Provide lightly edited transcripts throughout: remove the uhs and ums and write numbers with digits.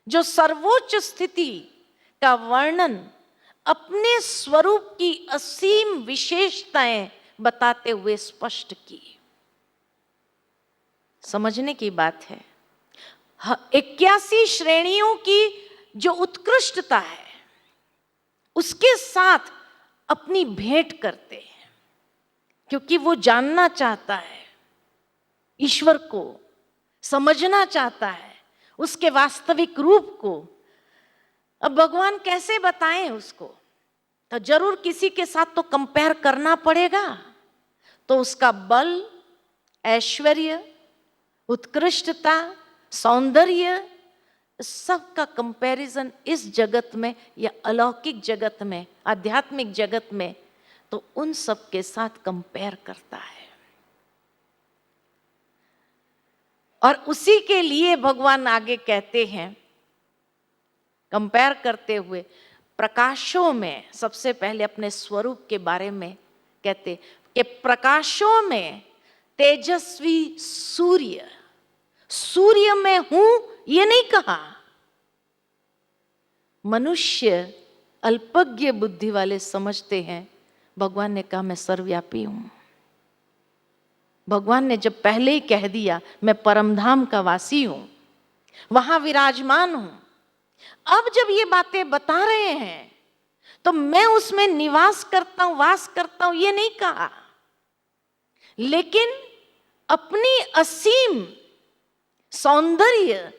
जो सर्वोच्च स्थिति का वर्णन अपने स्वरूप की असीम विशेषताएं बताते हुए स्पष्ट की। समझने की बात है, 81 श्रेणियों की जो उत्कृष्टता है उसके साथ अपनी भेंट करते हैं, क्योंकि वो जानना चाहता है ईश्वर को, समझना चाहता है उसके वास्तविक रूप को। अब भगवान कैसे बताएं उसको, तो जरूर किसी के साथ तो कंपेयर करना पड़ेगा। तो उसका बल, ऐश्वर्य, उत्कृष्टता, सौंदर्य, सबका कंपैरिजन इस जगत में या अलौकिक जगत में, आध्यात्मिक जगत में, तो उन सब के साथ कंपेयर करता है। और उसी के लिए भगवान आगे कहते हैं, कंपेयर करते हुए प्रकाशों में सबसे पहले अपने स्वरूप के बारे में कहते कि प्रकाशों में तेजस्वी सूर्य, सूर्य में हूं ये नहीं कहा। मनुष्य अल्पज्ञ बुद्धि वाले समझते हैं भगवान ने कहा मैं सर्वव्यापी हूं। भगवान ने जब पहले ही कह दिया मैं परमधाम का वासी हूं, वहां विराजमान हूं, अब जब ये बातें बता रहे हैं तो मैं उसमें निवास करता हूं, वास करता हूं ये नहीं कहा, लेकिन अपनी असीम सौंदर्य,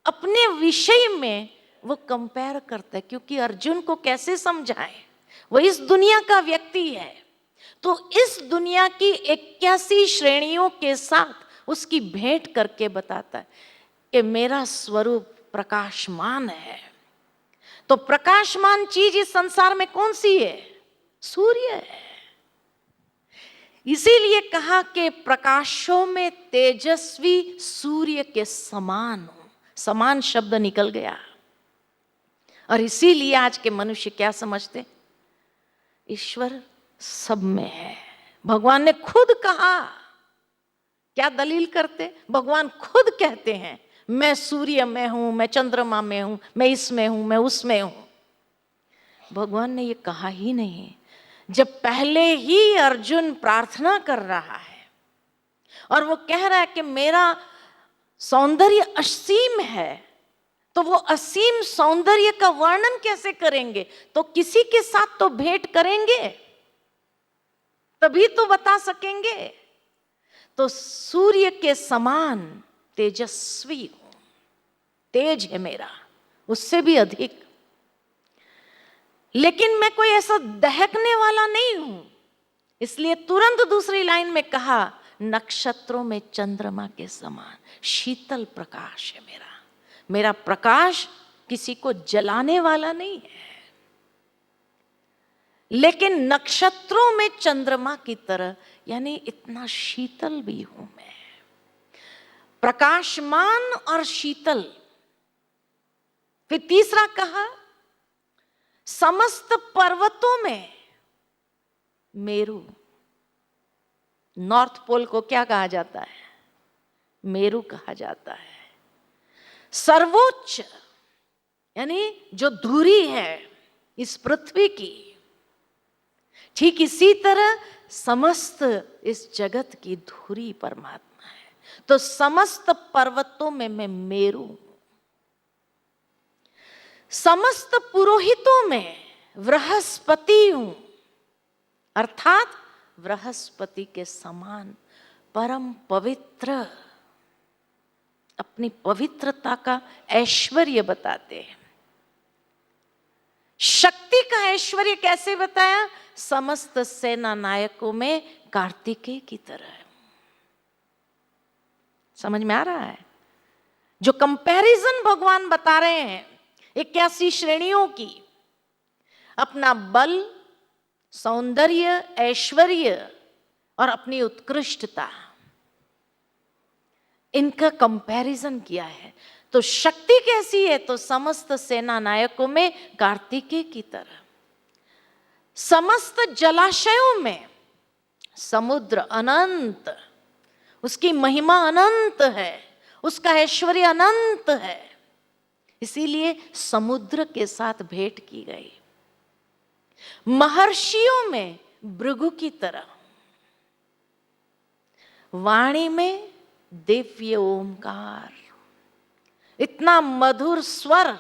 अपने विषय में वो कंपेयर करता है। क्योंकि अर्जुन को कैसे समझाए, वो इस दुनिया का व्यक्ति है, तो इस दुनिया की 81 श्रेणियों के साथ उसकी भेंट करके बताता है कि मेरा स्वरूप प्रकाशमान है। तो प्रकाशमान चीज इस संसार में कौन सी है? सूर्य है। इसीलिए कहा कि प्रकाशों में तेजस्वी सूर्य के समान हूं। समान शब्द निकल गया। और इसीलिए आज के मनुष्य क्या समझते, ईश्वर सब में है। भगवान ने खुद कहा, क्या दलील करते, भगवान खुद कहते हैं मैं सूर्य में हूं, मैं चंद्रमा में हूं, मैं इसमें हूं, मैं उसमें हूं। भगवान ने ये कहा ही नहीं। जब पहले ही अर्जुन प्रार्थना कर रहा है और वो कह रहा है कि मेरा सौंदर्य असीम है, तो वो असीम सौंदर्य का वर्णन कैसे करेंगे? तो किसी के साथ तो भेंट करेंगे, तभी तो बता सकेंगे। तो सूर्य के समान तेजस्वी हूं, तेज है मेरा उससे भी अधिक, लेकिन मैं कोई ऐसा दहकने वाला नहीं हूं। इसलिए तुरंत दूसरी लाइन में कहा नक्षत्रों में चंद्रमा के समान शीतल प्रकाश है मेरा। मेरा प्रकाश किसी को जलाने वाला नहीं है, लेकिन नक्षत्रों में चंद्रमा की तरह, यानी इतना शीतल भी हूं मैं, प्रकाशमान और शीतल। फिर तीसरा कहा समस्त पर्वतों में मेरु। नॉर्थ पोल को क्या कहा जाता है? मेरु कहा जाता है। सर्वोच्च यानी जो धुरी है इस पृथ्वी की, ठीक इसी तरह समस्त इस जगत की धुरी परमात्मा है। तो समस्त पर्वतों में मैं मेरु हूं। समस्त पुरोहितों में बृहस्पति हूं, अर्थात बृहस्पति के समान परम पवित्र, अपनी पवित्रता का ऐश्वर्य बताते हैं। शक्ति का ऐश्वर्य कैसे बताया? समस्त सेना नायकों में कार्तिकेय की तरह। समझ में आ रहा है? जो कंपैरिजन भगवान बता रहे हैं 81 श्रेणियों की, अपना बल, सौंदर्य, ऐश्वर्य और अपनी उत्कृष्टता, इनका कंपैरिजन किया है। तो शक्ति कैसी है? तो समस्त सेना नायकों में कार्तिकेय की तरह। समस्त जलाशयों में समुद्र अनंत, उसकी महिमा अनंत है, उसका ऐश्वर्य अनंत है। इसीलिए समुद्र के साथ भेंट की गई। महर्षियों में भृगु की तरह, वाणी में दिव्य ओमकार, इतना मधुर स्वर।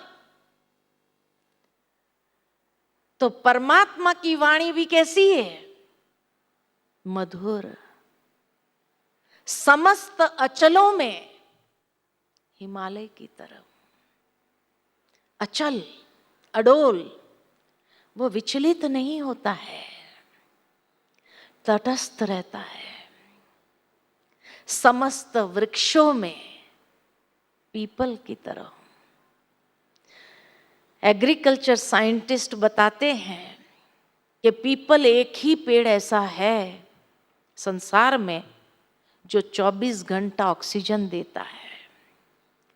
तो परमात्मा की वाणी भी कैसी है? मधुर। समस्त अचलों में हिमालय की तरह अचल, अडोल, वो विचलित नहीं होता है, तटस्थ रहता है। समस्त वृक्षों में पीपल की तरह। एग्रीकल्चर साइंटिस्ट बताते हैं कि पीपल एक ही पेड़ ऐसा है संसार में जो 24 घंटा ऑक्सीजन देता है,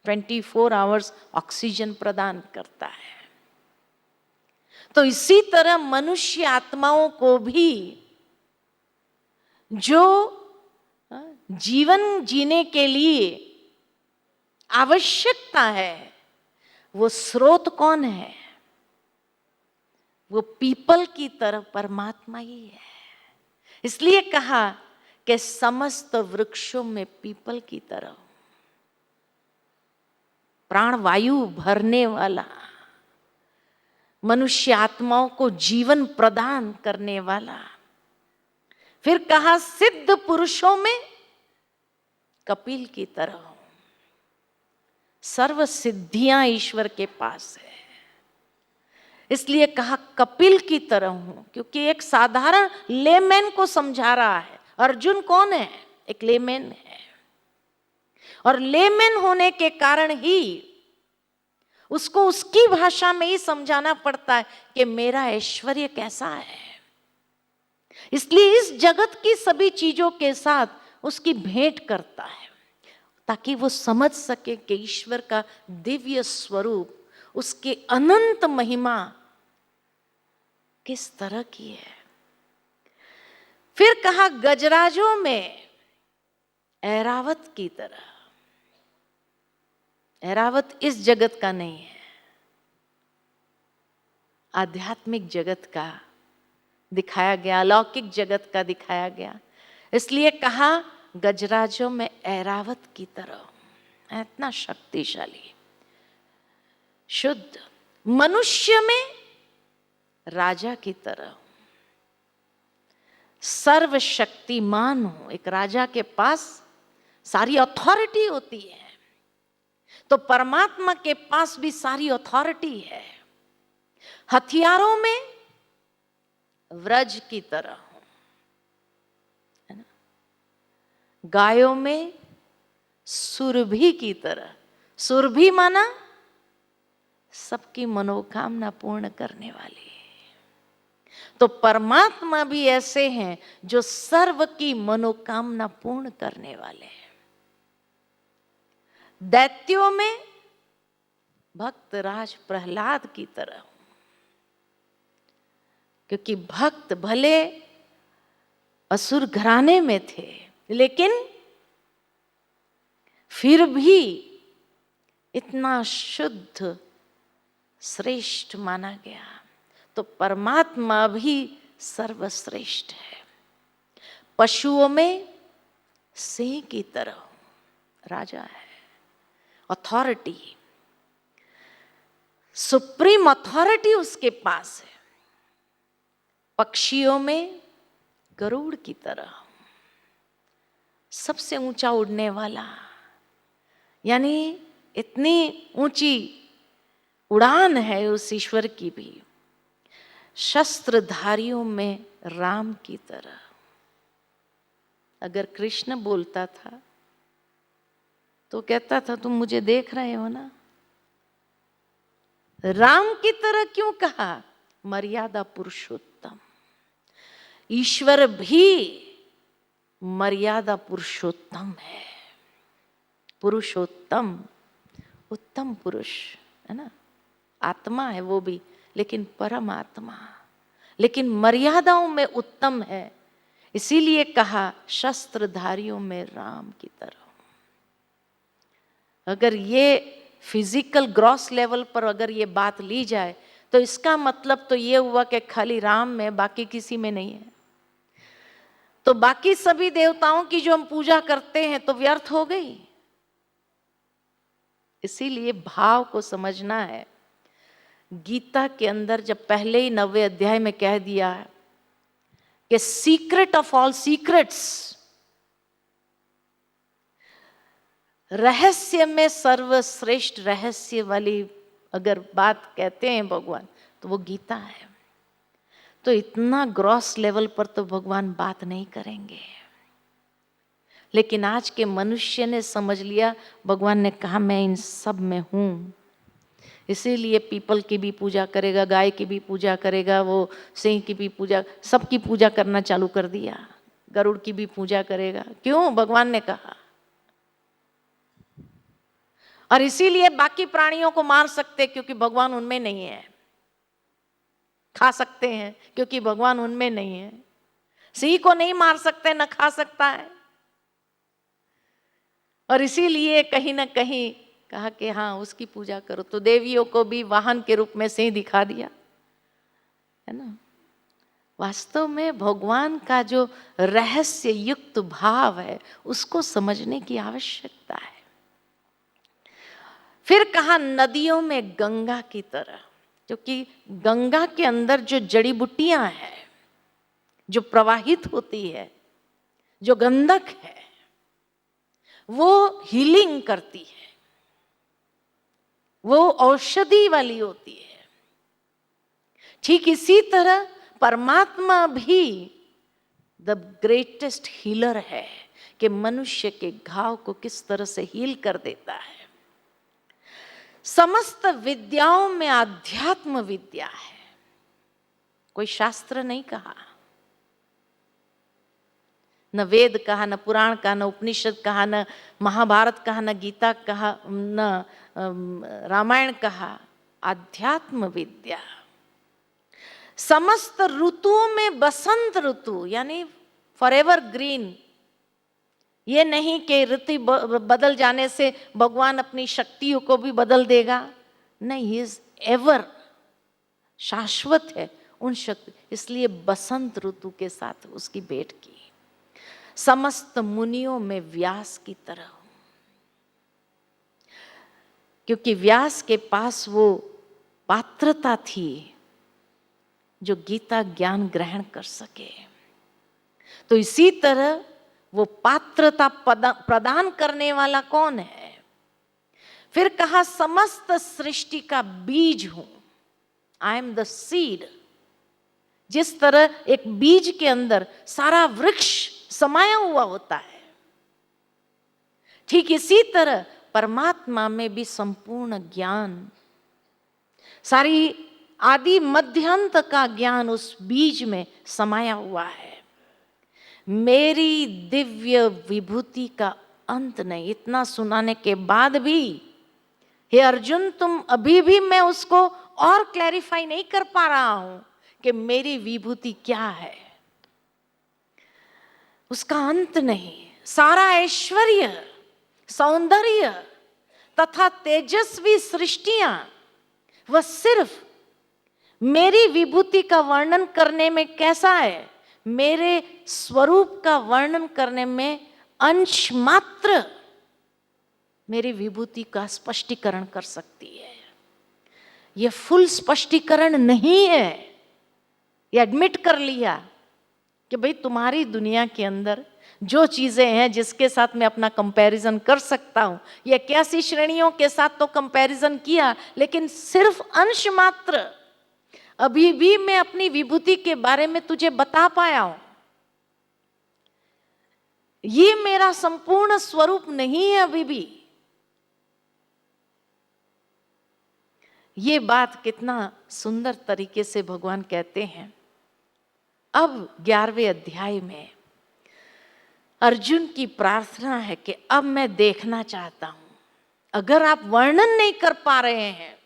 24 आवर्स ऑक्सीजन प्रदान करता है। तो इसी तरह मनुष्य आत्माओं को भी जो जीवन जीने के लिए आवश्यकता है, वो स्रोत कौन है? वो पीपल की तरह परमात्मा ही है। इसलिए कहा कि समस्त वृक्षों में पीपल की तरह, प्राणवायु भरने वाला, मनुष्य आत्माओं को जीवन प्रदान करने वाला। फिर कहा सिद्ध पुरुषों में कपिल की तरह, सर्व सिद्धियां ईश्वर के पास है। इसलिए कहा कपिल की तरह हूं, क्योंकि एक साधारण लेमैन को समझा रहा है। अर्जुन कौन है? एक लेमैन है। और लेमैन होने के कारण ही उसको उसकी भाषा में ही समझाना पड़ता है कि मेरा ऐश्वर्य कैसा है। इसलिए इस जगत की सभी चीजों के साथ उसकी भेंट करता है, ताकि वो समझ सके कि ईश्वर का दिव्य स्वरूप, उसके अनंत महिमा किस तरह की है। फिर कहा गजराजों में ऐरावत की तरह। ऐरावत इस जगत का नहीं है, आध्यात्मिक जगत का दिखाया गया, अलौकिक जगत का दिखाया गया। इसलिए कहा गजराजों में ऐरावत की तरह, इतना शक्तिशाली, शुद्ध। मनुष्य में राजा की तरह, सर्वशक्तिमान हो। एक राजा के पास सारी अथॉरिटी होती है, तो परमात्मा के पास भी सारी अथॉरिटी है। हथियारों में व्रज की तरह, है ना? गायों में सुरभि की तरह। सुरभि माना सबकी मनोकामना पूर्ण करने वाली। तो परमात्मा भी ऐसे हैं जो सर्व की मनोकामना पूर्ण करने वाले हैं। दैत्यों में भक्तराज प्रहलाद की तरह, क्योंकि भक्त भले असुर घराने में थे, लेकिन फिर भी इतना शुद्ध श्रेष्ठ माना गया। तो परमात्मा भी सर्वश्रेष्ठ है। पशुओं में सिंह की तरह राजा है, अथॉरिटी, सुप्रीम अथॉरिटी उसके पास है। पक्षियों में गरुड़ की तरह, सबसे ऊंचा उड़ने वाला, यानी इतनी ऊंची उड़ान है उस ईश्वर की भी। शस्त्रधारियों में राम की तरह। अगर कृष्ण बोलता था तो कहता था तुम मुझे देख रहे हो ना। राम की तरह क्यों कहा? मर्यादा पुरुषोत्तम। ईश्वर भी मर्यादा पुरुषोत्तम है। पुरुषोत्तम, उत्तम पुरुष, है ना? आत्मा है वो भी, लेकिन परमात्मा, लेकिन मर्यादाओं में उत्तम है। इसीलिए कहा शस्त्रधारियों में राम की तरह। अगर ये फिजिकल ग्रॉस लेवल पर अगर ये बात ली जाए तो इसका मतलब तो ये हुआ कि खाली राम में, बाकी किसी में नहीं है। तो बाकी सभी देवताओं की जो हम पूजा करते हैं तो व्यर्थ हो गई। इसीलिए भाव को समझना है। गीता के अंदर जब पहले ही 9वें अध्याय में कह दिया कि सीक्रेट ऑफ ऑल सीक्रेट्स, रहस्य में सर्वश्रेष्ठ रहस्य वाली अगर बात कहते हैं भगवान तो वो गीता है। तो इतना ग्रॉस लेवल पर तो भगवान बात नहीं करेंगे, लेकिन आज के मनुष्य ने समझ लिया, भगवान ने कहा मैं इन सब में हूं। इसीलिए पीपल की भी पूजा करेगा, गाय की भी पूजा करेगा, वो सिंह की भी पूजा, सबकी पूजा करना चालू कर दिया, गरुड़ की भी पूजा करेगा। क्यों? भगवान ने कहा। और इसीलिए बाकी प्राणियों को मार सकते क्योंकि भगवान उनमें नहीं है, खा सकते हैं क्योंकि भगवान उनमें नहीं है। सिंह को नहीं मार सकते, न खा सकता है। और इसीलिए कहीं ना कहीं कहा कि हाँ उसकी पूजा करो। तो देवियों को भी वाहन के रूप में सिंह दिखा दिया, है ना। वास्तव में भगवान का जो रहस्य युक्त भाव है उसको समझने की आवश्यकता है। फिर कहा नदियों में गंगा की तरह, क्योंकि गंगा के अंदर जो जड़ी बूटियां हैं जो प्रवाहित होती है, जो गंधक है, वो हीलिंग करती है, वो औषधि वाली होती है। ठीक इसी तरह परमात्मा भी द ग्रेटेस्ट हीलर है कि मनुष्य के घाव को किस तरह से हील कर देता है। समस्त विद्याओं में आध्यात्म विद्या है, कोई शास्त्र नहीं कहा, न वेद कहा, न पुराण कहा, न उपनिषद कहा, न महाभारत कहा, न गीता कहा, न रामायण कहा, आध्यात्म विद्या। समस्त ऋतुओं में बसंत ऋतु यानी फॉरएवर ग्रीन। ये नहीं कि ऋतु बदल जाने से भगवान अपनी शक्तियों को भी बदल देगा, नहीं, ही इज एवर, शाश्वत है उन शक्ति। इसलिए बसंत ऋतु के साथ उसकी भेंट की। समस्त मुनियों में व्यास की तरह, क्योंकि व्यास के पास वो पात्रता थी जो गीता ज्ञान ग्रहण कर सके। तो इसी तरह वो पात्रता प्रदान करने वाला कौन है? फिर कहा समस्त सृष्टि का बीज हूं, आई एम द सीड। जिस तरह एक बीज के अंदर सारा वृक्ष समाया हुआ होता है, ठीक इसी तरह परमात्मा में भी संपूर्ण ज्ञान, सारी आदि मध्यांत का ज्ञान उस बीज में समाया हुआ है। मेरी दिव्य विभूति का अंत नहीं। इतना सुनाने के बाद भी हे अर्जुन, तुम अभी भी, मैं उसको और क्लैरिफाई नहीं कर पा रहा हूं कि मेरी विभूति क्या है। उसका अंत नहीं। सारा ऐश्वर्य, सौंदर्य तथा तेजस्वी सृष्टियां वह सिर्फ मेरी विभूति का वर्णन करने में कैसा है, मेरे स्वरूप का वर्णन करने में अंश मात्र मेरी विभूति का स्पष्टीकरण कर सकती है। यह फुल स्पष्टीकरण नहीं है। ये एडमिट कर लिया कि भाई तुम्हारी दुनिया के अंदर जो चीजें हैं जिसके साथ मैं अपना कंपैरिजन कर सकता हूं, ये 81 श्रेणियों के साथ तो कंपैरिजन किया, लेकिन सिर्फ अंश मात्र अभी भी मैं अपनी विभूति के बारे में तुझे बता पाया हूं। ये मेरा संपूर्ण स्वरूप नहीं है अभी भी। ये बात कितना सुंदर तरीके से भगवान कहते हैं। अब 11वें अध्याय में अर्जुन की प्रार्थना है कि अब मैं देखना चाहता हूं, अगर आप वर्णन नहीं कर पा रहे हैं,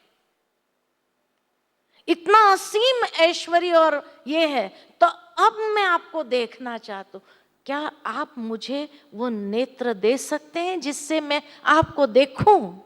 इतना असीम ऐश्वर्य और ये है, तो अब मैं आपको देखना चाहता हूं। क्या आप मुझे वो नेत्र दे सकते हैं जिससे मैं आपको देखूं?